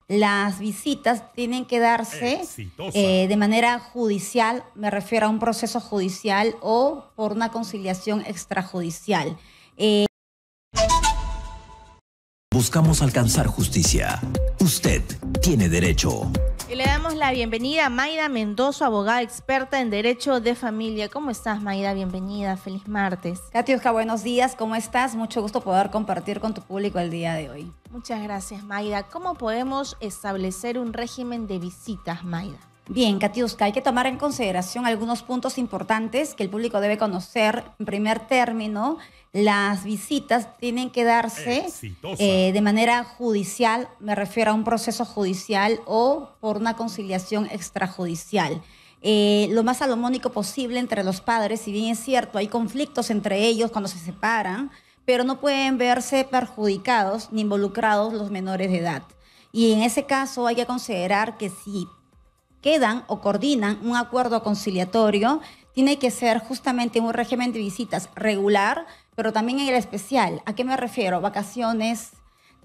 las visitas tienen que darse de manera judicial, me refiero a un proceso judicial o por una conciliación extrajudicial. Buscamos alcanzar justicia. Usted tiene derecho. Y le damos la bienvenida a Mayda Mendoza, abogada experta en Derecho de Familia. ¿Cómo estás, Mayda? Bienvenida. Feliz martes. Katiuska, buenos días. ¿Cómo estás? Mucho gusto poder compartir con tu público el día de hoy. Muchas gracias, Mayda. ¿Cómo podemos establecer un régimen de visitas, Mayda? Bien, Katiuska, hay que tomar en consideración algunos puntos importantes que el público debe conocer. En primer término, las visitas tienen que darse de manera judicial, me refiero a un proceso judicial o por una conciliación extrajudicial. Lo más salomónico posible entre los padres, si bien es cierto, hay conflictos entre ellos cuando se separan, pero no pueden verse perjudicados ni involucrados los menores de edad. Y en ese caso hay que considerar que si quedan o coordinan un acuerdo conciliatorio, tiene que ser justamente un régimen de visitas regular, pero también en el especial. ¿A qué me refiero? Vacaciones,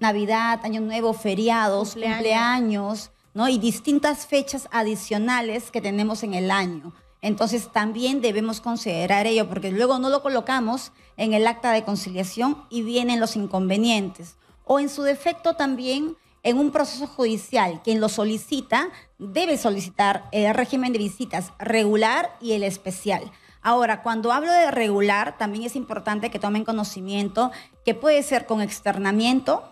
Navidad, Año Nuevo, feriados, cumpleaños, ¿no? Y distintas fechas adicionales que tenemos en el año. Entonces también debemos considerar ello, porque luego no lo colocamos en el acta de conciliación y vienen los inconvenientes. O en su defecto también, en un proceso judicial, quien lo solicita debe solicitar el régimen de visitas regular y el especial. Ahora, cuando hablo de regular, también es importante que tomen conocimiento que puede ser con externamiento,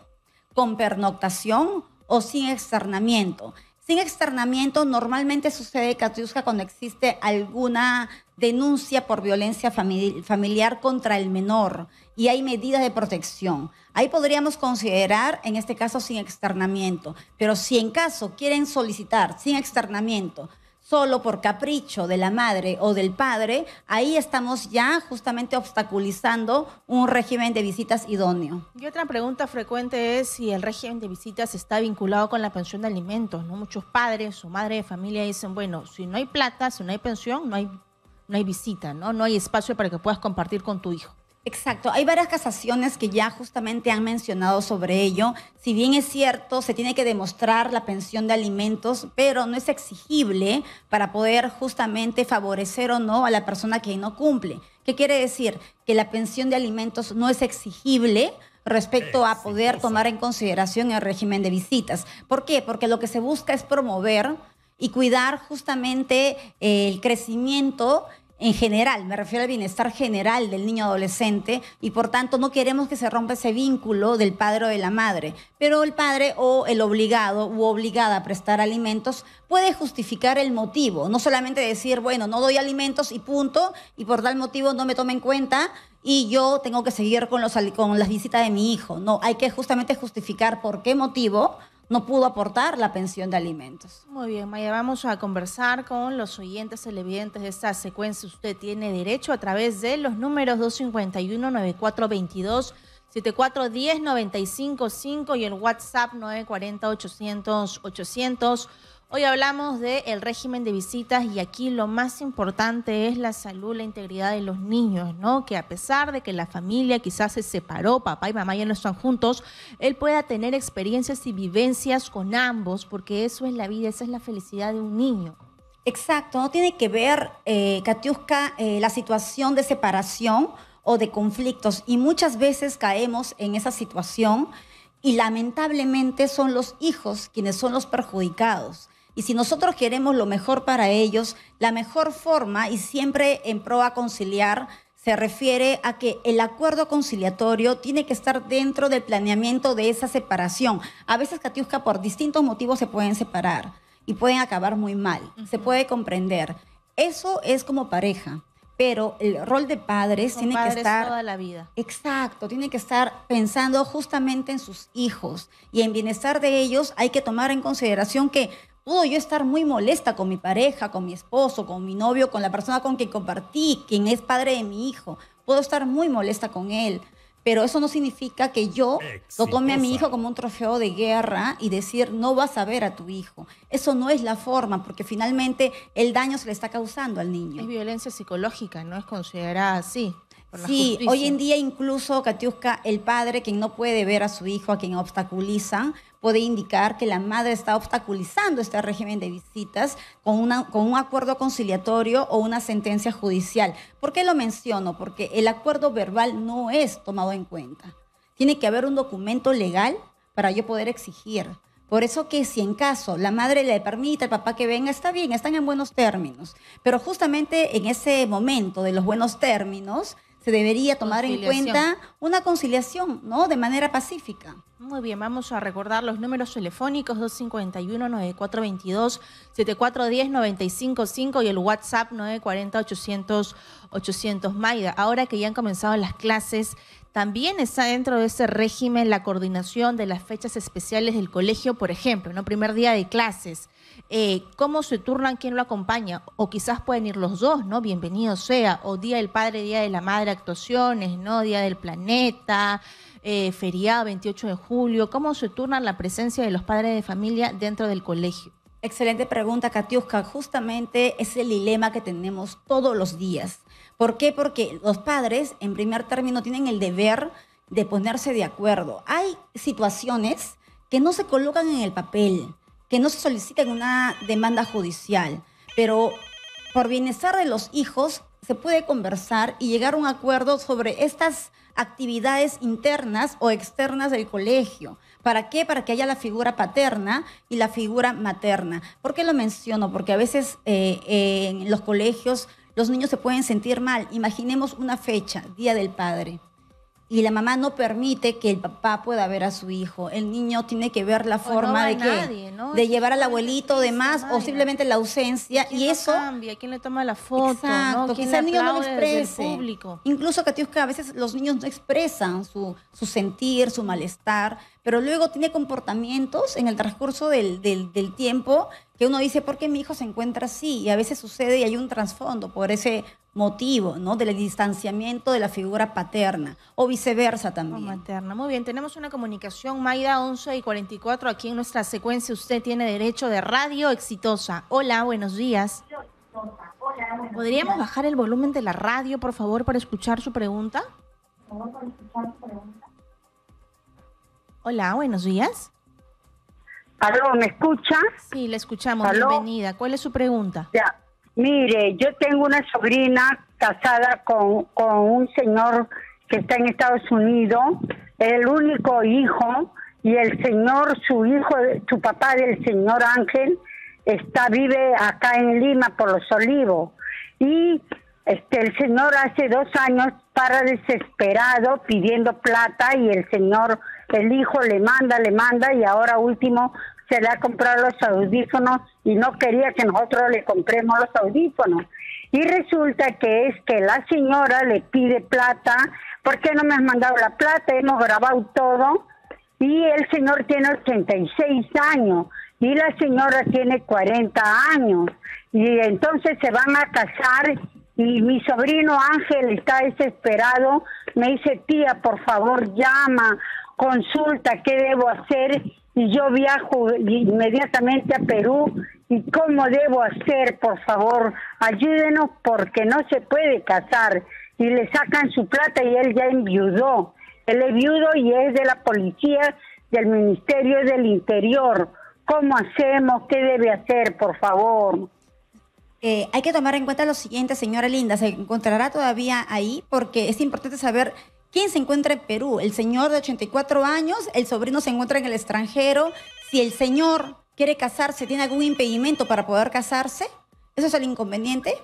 con pernoctación o sin externamiento. Sin externamiento normalmente sucede, Katiuska, cuando existe alguna denuncia por violencia familiar contra el menor y hay medidas de protección. Ahí podríamos considerar, en este caso, sin externamiento. Pero si en caso quieren solicitar sin externamiento, solo por capricho de la madre o del padre, ahí estamos ya justamente obstaculizando un régimen de visitas idóneo. Y otra pregunta frecuente es si el régimen de visitas está vinculado con la pensión de alimentos, ¿no? Muchos padres o madres de familia dicen, bueno, si no hay plata, si no hay pensión, no hay visita, ¿no? No hay espacio para que puedas compartir con tu hijo. Exacto, hay varias casaciones que ya justamente han mencionado sobre ello. Si bien es cierto, se tiene que demostrar la pensión de alimentos, pero no es exigible para poder justamente favorecer o no a la persona que no cumple. ¿Qué quiere decir? Que la pensión de alimentos no es exigible respecto a poder tomar en consideración el régimen de visitas. ¿Por qué? Porque lo que se busca es promover y cuidar justamente el crecimiento en general, me refiero al bienestar general del niño adolescente y por tanto no queremos que se rompa ese vínculo del padre o de la madre. Pero el padre o el obligado u obligada a prestar alimentos puede justificar el motivo, no solamente decir, bueno, no doy alimentos y punto, y por tal motivo no me toma en cuenta y yo tengo que seguir con las visitas de mi hijo. No, hay que justamente justificar por qué motivo no pudo aportar la pensión de alimentos. Muy bien, Maya, vamos a conversar con los oyentes televidentes de esta secuencia. Usted tiene derecho a través de los números 251-9422, 7410-955 y el WhatsApp 940-800-800. Hoy hablamos del régimen de visitas y aquí lo más importante es la salud, la integridad de los niños, ¿no? Que a pesar de que la familia quizás se separó, papá y mamá ya no están juntos, él pueda tener experiencias y vivencias con ambos, porque eso es la vida, esa es la felicidad de un niño. Exacto, no tiene que ver, Katiuska, la situación de separación o de conflictos y muchas veces caemos en esa situación y lamentablemente son los hijos quienes son los perjudicados. Y si nosotros queremos lo mejor para ellos, la mejor forma, y siempre en pro a conciliar, se refiere a que el acuerdo conciliatorio tiene que estar dentro del planeamiento de esa separación. A veces, Katiuska, por distintos motivos se pueden separar y pueden acabar muy mal. Se puede comprender. Eso es como pareja. Pero el rol de padres tiene que estar toda la vida. Exacto, tiene que estar pensando justamente en sus hijos y en bienestar de ellos. Hay que tomar en consideración que puedo yo estar muy molesta con mi pareja, con mi esposo, con mi novio, con la persona con quien compartí, quien es padre de mi hijo. Puedo estar muy molesta con él, pero eso no significa que yo lo tome a mi hijo como un trofeo de guerra y decir, no vas a ver a tu hijo. Eso no es la forma, porque finalmente el daño se le está causando al niño. Es violencia psicológica, no es considerada así. por la Sí, justicia. hoy en día incluso, Katiuska, el padre, quien no puede ver a su hijo, a quien obstaculizan, puede indicar que la madre está obstaculizando este régimen de visitas con un acuerdo conciliatorio o una sentencia judicial. ¿Por qué lo menciono? Porque el acuerdo verbal no es tomado en cuenta. Tiene que haber un documento legal para yo poder exigir. Por eso que si en caso la madre le permite al papá que venga, está bien, están en buenos términos. Pero justamente en ese momento de los buenos términos, se debería tomar en cuenta una conciliación, ¿no? De manera pacífica. Muy bien, vamos a recordar los números telefónicos 251-9422, 7410-955 y el WhatsApp 940-800-800. Maida, ahora que ya han comenzado las clases, también está dentro de ese régimen la coordinación de las fechas especiales del colegio, por ejemplo, ¿no? Primer día de clases. ¿Cómo se turnan quién lo acompaña? O quizás pueden ir los dos, ¿no? Bienvenido sea. O Día del Padre, Día de la Madre, actuaciones, ¿no? Día del Planeta, feriado 28 de julio. ¿Cómo se turnan la presencia de los padres de familia dentro del colegio? Excelente pregunta, Katiuska. Justamente es el dilema que tenemos todos los días. ¿Por qué? Porque los padres, en primer término, tienen el deber de ponerse de acuerdo. Hay situaciones que no se colocan en el papel, que no se solicita en una demanda judicial, pero por bienestar de los hijos se puede conversar y llegar a un acuerdo sobre estas actividades internas o externas del colegio. ¿Para qué? Para que haya la figura paterna y la figura materna. ¿Por qué lo menciono? Porque a veces en los colegios los niños se pueden sentir mal. Imaginemos una fecha, Día del Padre, y la mamá no permite que el papá pueda ver a su hijo. El niño tiene que ver la forma de llevar al abuelito, demás, o simplemente la ausencia. Y eso cambia, quién le toma la foto, exacto, ¿no? quizá el niño no lo exprese. Público. Incluso, Katiuska, a veces los niños no expresan su sentir, su malestar, pero luego tiene comportamientos en el transcurso del tiempo que uno dice, ¿por qué mi hijo se encuentra así? Y a veces sucede y hay un trasfondo por ese motivo, ¿no? Del distanciamiento de la figura paterna o viceversa también. O materna. Muy bien, tenemos una comunicación, Maida, 11:44, aquí en nuestra secuencia Usted Tiene Derecho de Radio Exitosa. Hola, buenos días. ¿Podríamos bajar el volumen de la radio, por favor, para escuchar su pregunta? Hola, buenos días. ¿Aló, me escucha? Sí, le escuchamos. ¿Aló? Bienvenida. ¿Cuál es su pregunta? Ya. Mire, yo tengo una sobrina casada con un señor que está en Estados Unidos, el único hijo, y el señor, su papá del señor Ángel, vive acá en Lima por Los Olivos. Y el señor hace 2 años para desesperado pidiendo plata y el hijo le manda y ahora último se le ha comprado los audífonos y no quería que nosotros le compremos los audífonos. Y resulta que es que la señora le pide plata, ¿por qué no me has mandado la plata? Hemos grabado todo. Y el señor tiene 86 años y la señora tiene 40 años. Y entonces se van a casar y mi sobrino Ángel está desesperado. Me dice, tía, por favor, llama, consulta qué debo hacer. Y yo viajo inmediatamente a Perú. ¿Y cómo debo hacer? Por favor, ayúdenos porque no se puede casar. Y le sacan su plata y él ya enviudó. Él es viudo y es de la policía del Ministerio del Interior. ¿Cómo hacemos? ¿Qué debe hacer, por favor? Hay que tomar en cuenta lo siguiente, señora Linda. ¿Se encontrará todavía ahí? Porque es importante saber quién se encuentra en Perú. El señor de 84 años, el sobrino se encuentra en el extranjero. Si el señor quiere casarse, ¿tiene algún impedimento para poder casarse? ¿Eso es el inconveniente?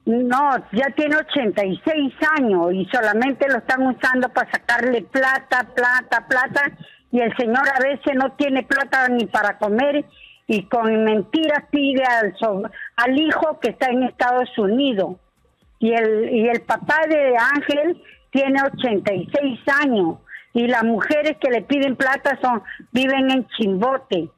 No, ya tiene 86 años y solamente lo están usando para sacarle plata, y el señor a veces no tiene plata ni para comer y con mentiras pide al hijo que está en Estados Unidos. Y el papá de Ángel tiene 86 años y las mujeres que le piden plata viven en Chimbote.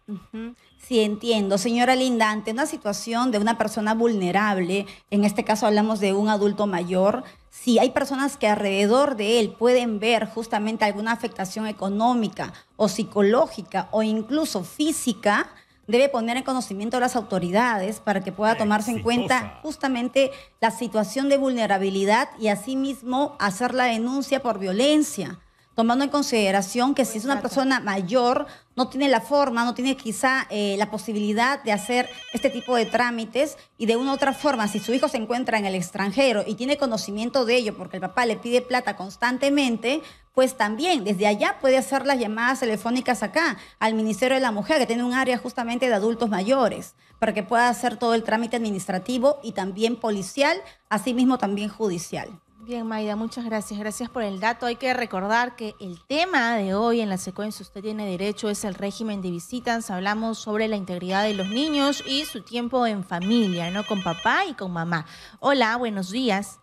Uh-huh. Sí, entiendo. Señora Linda, ante una situación de una persona vulnerable, en este caso hablamos de un adulto mayor, si hay personas que alrededor de él pueden ver justamente alguna afectación económica o psicológica o incluso física, debe poner en conocimiento a las autoridades para que pueda tomarse en cuenta justamente la situación de vulnerabilidad y asimismo hacer la denuncia por violencia, tomando en consideración que si es una persona mayor, no tiene la forma, no tiene quizá la posibilidad de hacer este tipo de trámites, y de una u otra forma, si su hijo se encuentra en el extranjero y tiene conocimiento de ello porque el papá le pide plata constantemente, pues también desde allá puede hacer las llamadas telefónicas acá al Ministerio de la Mujer, que tiene un área justamente de adultos mayores, para que pueda hacer todo el trámite administrativo y también policial, asimismo también judicial. Bien, Mayda, muchas gracias. Gracias por el dato. Hay que recordar que el tema de hoy en la secuencia Usted Tiene Derecho es el régimen de visitas. Hablamos sobre la integridad de los niños y su tiempo en familia, ¿no? Con papá y con mamá. Hola, buenos días.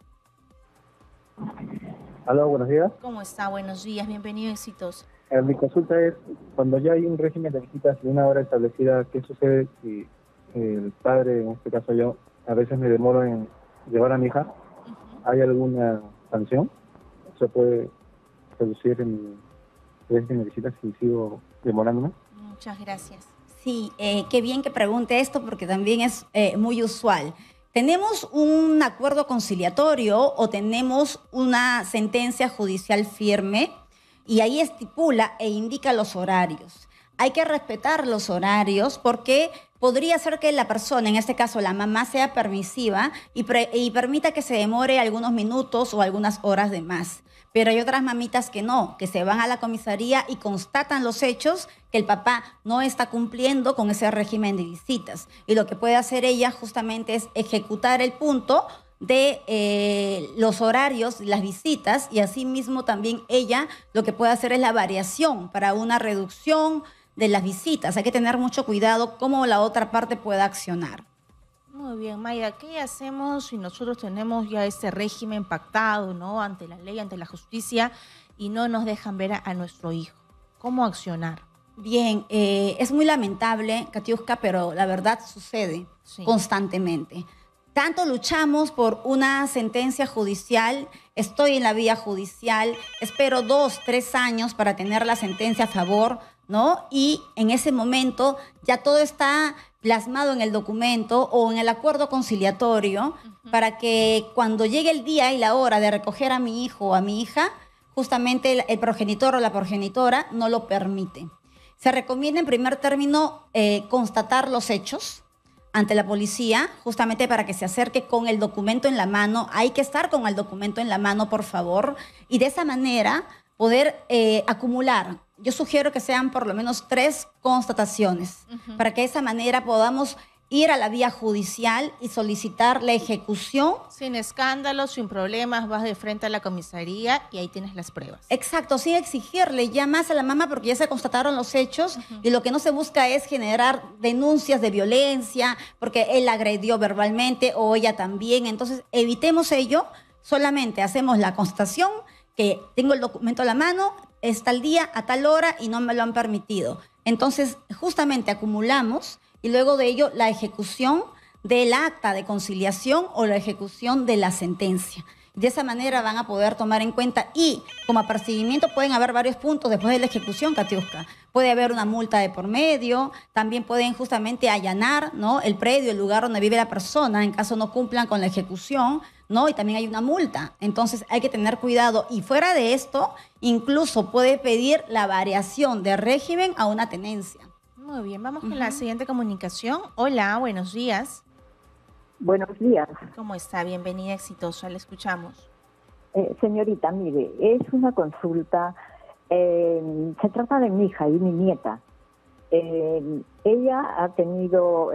Hola, buenos días. ¿Cómo está? Buenos días. Bienvenido, Éxitos. Mi consulta es, cuando ya hay un régimen de visitas de una hora establecida, ¿qué sucede si el padre, en este caso yo, a veces me demoro en llevar a mi hija? ¿Hay alguna sanción? ¿Se puede reducir en régimen de visitas si sigo demorándome? Muchas gracias. Sí, qué bien que pregunte esto porque también es muy usual. ¿Tenemos un acuerdo conciliatorio o tenemos una sentencia judicial firme? Y ahí estipula e indica los horarios. Hay que respetar los horarios porque podría ser que la persona, en este caso la mamá, sea permisiva y permita que se demore algunos minutos o algunas horas de más. Pero hay otras mamitas que no, que se van a la comisaría y constatan los hechos que el papá no está cumpliendo con ese régimen de visitas. Y lo que puede hacer ella justamente es ejecutar el punto de los horarios, las visitas, y asimismo también ella lo que puede hacer es la variación para una reducción de las visitas. Hay que tener mucho cuidado cómo la otra parte pueda accionar. Muy bien, Mayda, ¿qué hacemos si nosotros tenemos ya este régimen pactado, ¿no? Ante la ley, ante la justicia, y no nos dejan ver a nuestro hijo? ¿Cómo accionar? Bien, es muy lamentable, Katiuska, pero la verdad sucede constantemente. Tanto luchamos por una sentencia judicial, estoy en la vía judicial, espero 2, 3 años para tener la sentencia a favor, ¿no? Y en ese momento ya todo está plasmado en el documento o en el acuerdo conciliatorio para que cuando llegue el día y la hora de recoger a mi hijo o a mi hija, justamente el progenitor o la progenitora no lo permite. Se recomienda en primer término constatar los hechos ante la policía, justamente para que se acerque con el documento en la mano. Hay que estar con el documento en la mano, por favor, y de esa manera poder acumular. Yo sugiero que sean por lo menos 3 constataciones, para que de esa manera podamos ir a la vía judicial y solicitar la ejecución. Sin escándalos, sin problemas, vas de frente a la comisaría y ahí tienes las pruebas. Exacto, sin exigirle ya más a la mamá porque ya se constataron los hechos y lo que no se busca es generar denuncias de violencia porque él agredió verbalmente o ella también. Entonces, evitemos ello, solamente hacemos la constatación que tengo el documento a la mano, es tal día, a tal hora y no me lo han permitido. Entonces, justamente acumulamos y luego de ello la ejecución del acta de conciliación o la ejecución de la sentencia. De esa manera van a poder tomar en cuenta y como apercibimiento pueden haber varios puntos después de la ejecución, Katiuska. Puede haber una multa de por medio, también pueden justamente allanar, ¿no?, el predio, el lugar donde vive la persona en caso no cumplan con la ejecución, ¿no? Y también hay una multa. Entonces hay que tener cuidado. Y fuera de esto, incluso puede pedir la variación de régimen a una tenencia. Muy bien, vamos con la siguiente comunicación. Hola, buenos días. Buenos días. ¿Cómo está? Bienvenida, Exitosa, le escuchamos. Señorita, mire, es una consulta, se trata de mi hija y mi nieta. Ella ha tenido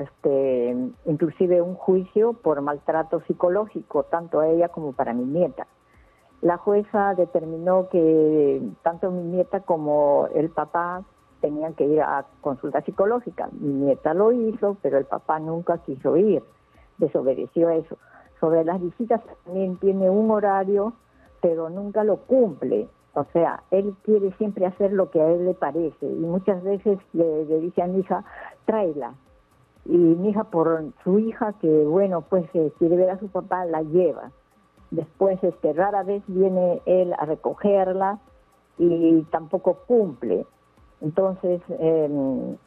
inclusive un juicio por maltrato psicológico, tanto a ella como para mi nieta. La jueza determinó que tanto mi nieta como el papá tenían que ir a consulta psicológica. Mi nieta lo hizo, pero el papá nunca quiso ir, desobedeció eso. Sobre las visitas también tiene un horario, pero nunca lo cumple. O sea, él quiere siempre hacer lo que a él le parece y muchas veces le dice a mi hija, tráela. Y mi hija, por su hija, que bueno, pues quiere ver a su papá, la lleva. Después rara vez viene él a recogerla y tampoco cumple. Entonces,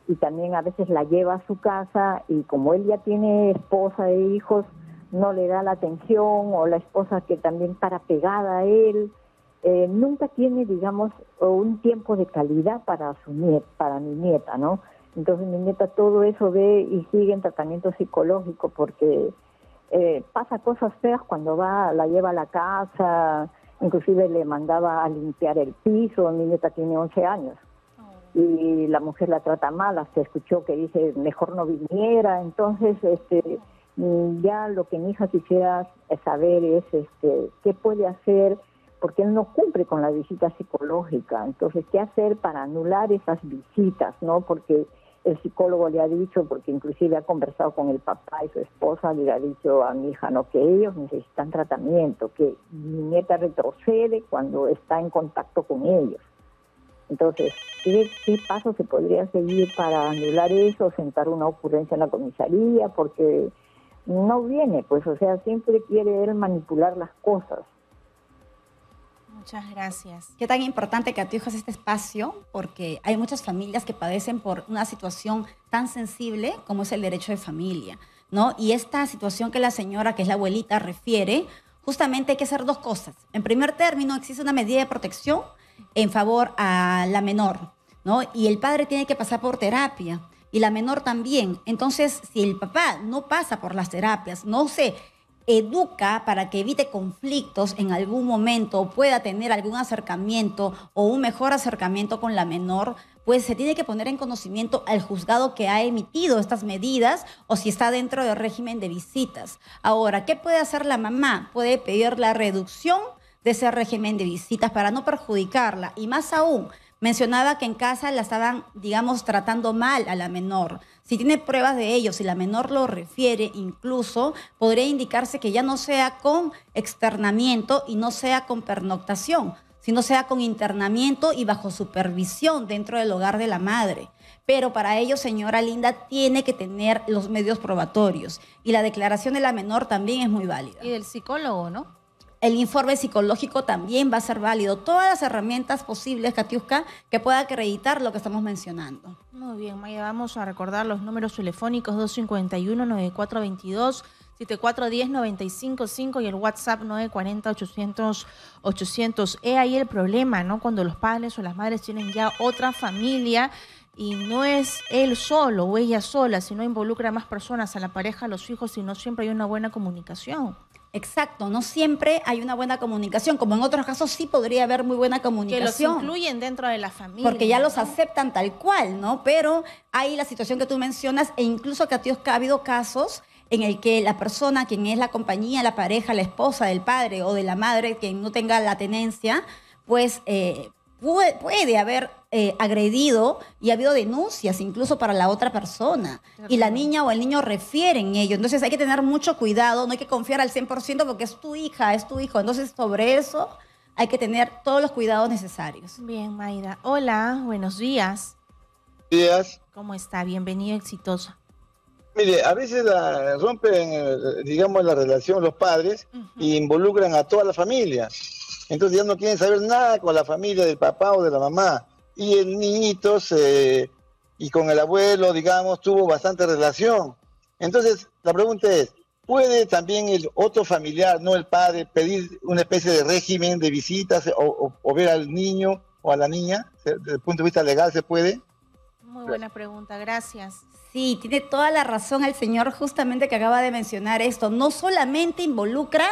y también a veces la lleva a su casa y como él ya tiene esposa e hijos, no le da la atención, o la esposa que también para pegada a él, nunca tiene, digamos, un tiempo de calidad para para mi nieta, ¿no? Entonces mi nieta todo eso ve y sigue en tratamiento psicológico porque pasa cosas feas cuando la lleva a la casa, inclusive le mandaba a limpiar el piso. Mi nieta tiene 11 años y la mujer la trata mal, hasta escuchó que dice mejor no viniera. Entonces ya lo que mi hija quisiera saber es qué puede hacer, porque él no cumple con la visita psicológica. Entonces, ¿qué hacer para anular esas visitas, no? Porque el psicólogo le ha dicho, porque inclusive ha conversado con el papá y su esposa, le ha dicho a mi hija, no, que ellos necesitan tratamiento, que mi nieta retrocede cuando está en contacto con ellos. Entonces, ¿qué paso se podría seguir para anular eso, sentar una ocurrencia en la comisaría? Porque no viene, pues, o sea, siempre quiere él manipular las cosas. Muchas gracias. Qué tan importante que a tu hijo es este espacio, porque hay muchas familias que padecen por una situación tan sensible como es el derecho de familia, ¿no? Y esta situación que la señora, que es la abuelita, refiere, justamente hay que hacer dos cosas. En primer término, existe una medida de protección en favor a la menor, ¿no? Y el padre tiene que pasar por terapia, y la menor también. Entonces, si el papá no pasa por las terapias, no se educa para que evite conflictos en algún momento, o pueda tener algún acercamiento o un mejor acercamiento con la menor, pues se tiene que poner en conocimiento al juzgado que ha emitido estas medidas, o si está dentro del régimen de visitas. Ahora, ¿qué puede hacer la mamá? Puede pedir la reducción de ese régimen de visitas para no perjudicarla, y más aún, mencionaba que en casa la estaban, digamos, tratando mal a la menor. Si tiene pruebas de ello, si la menor lo refiere, incluso podría indicarse que ya no sea con externamiento y no sea con pernoctación, sino sea con internamiento y bajo supervisión dentro del hogar de la madre. Pero para ello, señora Linda, tiene que tener los medios probatorios, y la declaración de la menor también es muy válida. Y del psicólogo, ¿no? El informe psicológico también va a ser válido. Todas las herramientas posibles, Katiuska, que pueda acreditar lo que estamos mencionando. Muy bien, Maya, vamos a recordar los números telefónicos: 251-9422, 7410-955 y el WhatsApp 940-800-800. He ahí el problema, ¿no? Cuando los padres o las madres tienen ya otra familia y no es él solo o ella sola, sino involucra a más personas, a la pareja, a los hijos, y no siempre hay una buena comunicación. Exacto, no siempre hay una buena comunicación, como en otros casos sí podría haber muy buena comunicación. Que los incluyen dentro de la familia. Porque ya los aceptan tal cual, ¿no? Pero hay la situación que tú mencionas, e incluso que ha habido casos en el que la persona, quien es la compañía, la pareja, la esposa del padre o de la madre, quien no tenga la tenencia, pues puede haber agredido, y ha habido denuncias incluso para la otra persona. Y la niña o el niño refieren ello. Entonces hay que tener mucho cuidado, no hay que confiar al 100% porque es tu hija, es tu hijo. Entonces sobre eso hay que tener todos los cuidados necesarios. Bien, Mayra. Hola, buenos días. Buenos días. ¿Cómo está? Bienvenido, exitosa. Mire, a veces rompen, digamos, la relación los padres y involucran a toda la familia. Entonces ya no quieren saber nada con la familia del papá o de la mamá. Y el niñito y con el abuelo, digamos, tuvo bastante relación. Entonces, la pregunta es, ¿puede también el otro familiar, no el padre, pedir una especie de régimen de visitas o ver al niño o a la niña? Desde el punto de vista legal, ¿se puede? Muy buena pregunta, gracias. Sí, tiene toda la razón el señor justamente que acaba de mencionar esto. No solamente involucra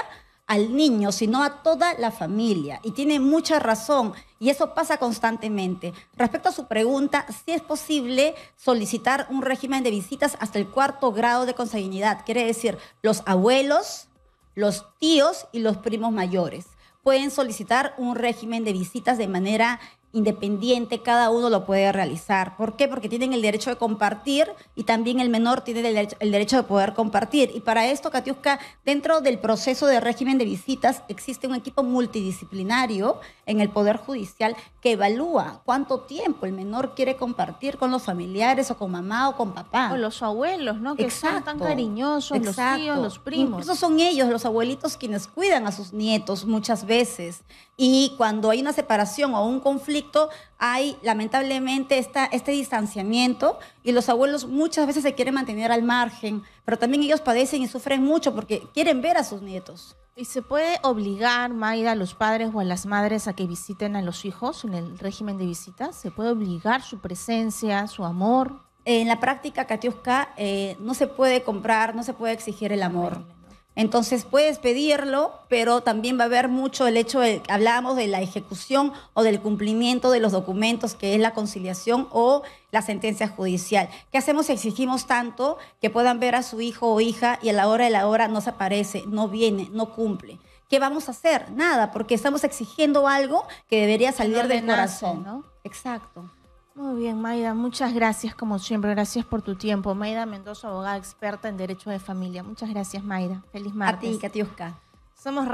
al niño, sino a toda la familia. Y tiene mucha razón, y eso pasa constantemente. Respecto a su pregunta, sí es posible solicitar un régimen de visitas hasta el 4º grado de consanguinidad. Quiere decir, los abuelos, los tíos y los primos mayores pueden solicitar un régimen de visitas de manera independiente, cada uno lo puede realizar. ¿Por qué? Porque tienen el derecho de compartir, y también el menor tiene el derecho de poder compartir. Y para esto, Katiuska, dentro del proceso de régimen de visitas existe un equipo multidisciplinario en el Poder Judicial que evalúa cuánto tiempo el menor quiere compartir con los familiares, o con mamá o con papá. O los abuelos, ¿no? Que son tan cariñosos, los tíos, los primos. Incluso son ellos, los abuelitos, quienes cuidan a sus nietos muchas veces. Y cuando hay una separación o un conflicto, conflicto hay lamentablemente este distanciamiento y los abuelos muchas veces se quieren mantener al margen, pero también ellos padecen y sufren mucho porque quieren ver a sus nietos. ¿Y se puede obligar, Mayra, a los padres o a las madres a que visiten a los hijos en el régimen de visitas? ¿Se puede obligar su presencia, su amor? En la práctica, Katiuska, no se puede comprar, no se puede exigir el amor. Entonces puedes pedirlo, pero también va a haber mucho el hecho de, hablábamos de la ejecución o del cumplimiento de los documentos, que es la conciliación o la sentencia judicial. ¿Qué hacemos si exigimos tanto que puedan ver a su hijo o hija y a la hora de la hora no se aparece, no viene, no cumple? ¿Qué vamos a hacer? Nada, porque estamos exigiendo algo que debería salir del corazón, ¿no? Exacto. Muy bien, Mayra, muchas gracias como siempre. Gracias por tu tiempo. Mayra Mendoza, abogada experta en Derecho de Familia. Muchas gracias, Mayra. Feliz martes. A ti, Katiuska. Somos